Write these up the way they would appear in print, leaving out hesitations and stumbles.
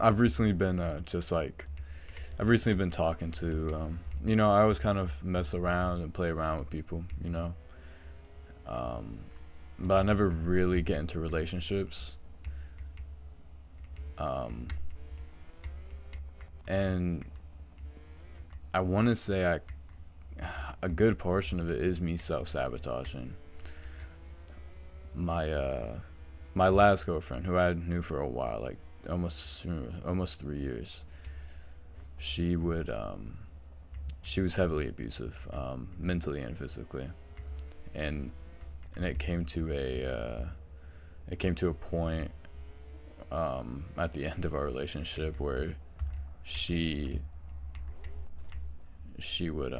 I've recently been I've recently been talking to I always kind of mess around and play around with people, um, but I never really get into relationships. Um, and I want to say a good portion of it is me self sabotaging. My my last girlfriend, who I knew for a while, like almost 3 years, she would she was heavily abusive, mentally and physically, and it came to a point at the end of our relationship where she she would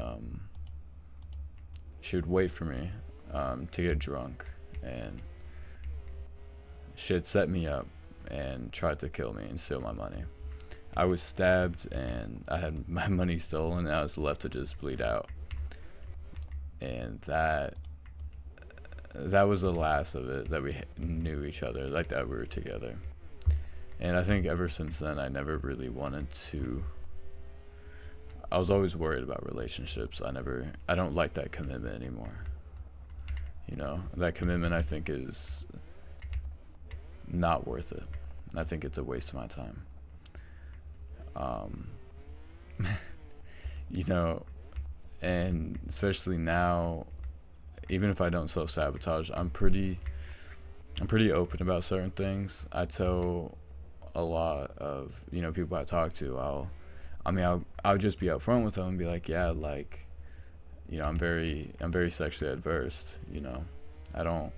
she would wait for me to get drunk, and she had set me up and tried to kill me and steal my money. I was stabbed and I had my money stolen, and I was left to just bleed out. And that was the last of it, that we knew each other, like that we were together. And I think ever since then, I never really wanted to. I was always worried about relationships. I don't like that commitment anymore. That commitment, I think, is not worth it. I think it's a waste of my time. Um, you know, and especially now, even if I don't self sabotage, I'm pretty open about certain things. I tell a lot of people I talk to. I'll just be upfront with them and be like, yeah, like, I'm very sexually adverse. I don't.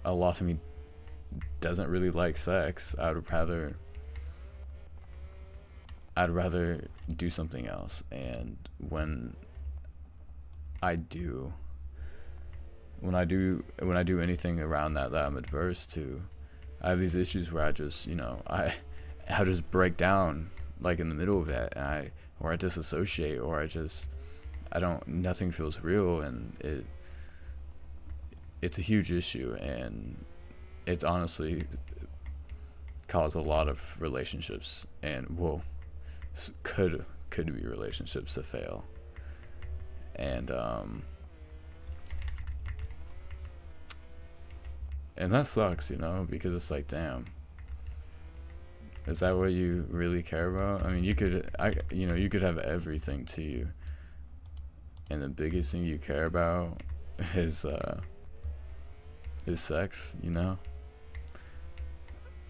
A lot of me doesn't really like sex. I'd rather do something else. And I do when I do anything around that I'm adverse to, I have these issues where I just I just break down, like, in the middle of that, and I disassociate, or I don't nothing feels real, and it's a huge issue, and it's honestly caused a lot of relationships, and could be relationships to fail. And that sucks, because it's like, damn, is that what you really care about? I mean, you could have everything to you, and the biggest thing you care about is sex.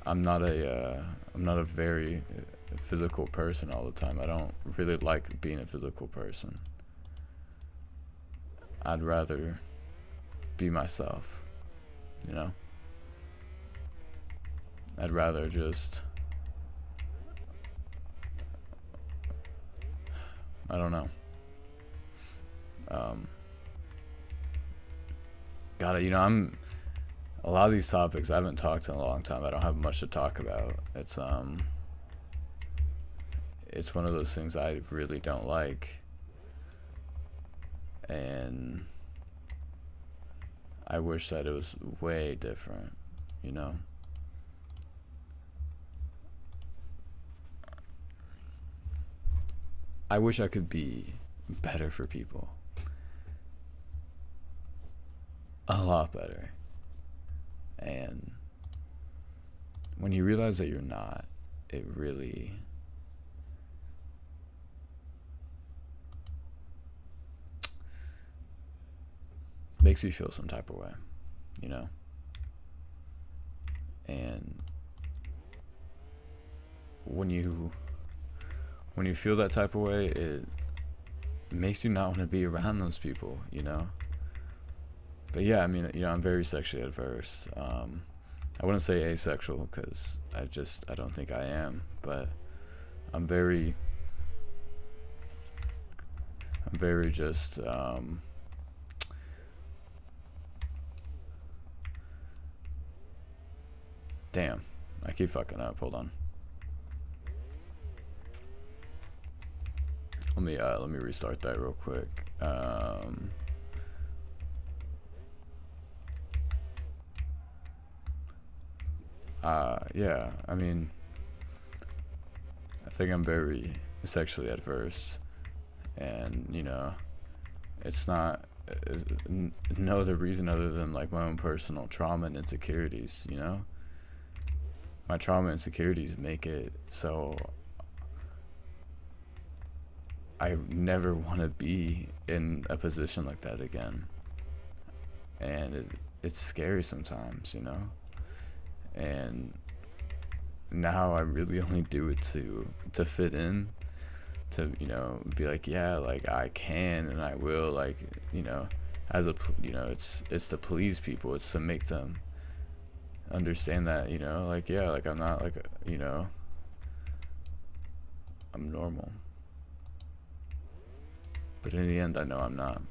I'm not a very physical person all the time. I don't really like being a physical person. I'd rather be myself, you know? I'd rather just, I don't know. Got it. A lot of these topics I haven't talked in a long time. I don't have much to talk about. It's one of those things I really don't like, and I wish that it was way different, you know. I wish I could be better for people. A lot better. And when you realize that you're not, it really makes you feel some type of way, you know? And when you feel that type of way, it makes you not want to be around those people, you know? But yeah, I mean, I'm very sexually adverse. I wouldn't say asexual, because I don't think I am, but I'm very just, damn, I keep fucking up, hold on. Let me restart that real quick. Yeah, I mean, I think I'm very sexually adverse, and it's not no other reason other than like my own personal trauma and insecurities. My trauma and insecurities make it so I never want to be in a position like that again, and it's scary sometimes, and now I really only do it to fit in, to be like, yeah, like I can and I will, like, as a it's to please people, it's to make them understand that, like, yeah, like I'm not like, I'm normal, but in the end I know I'm not.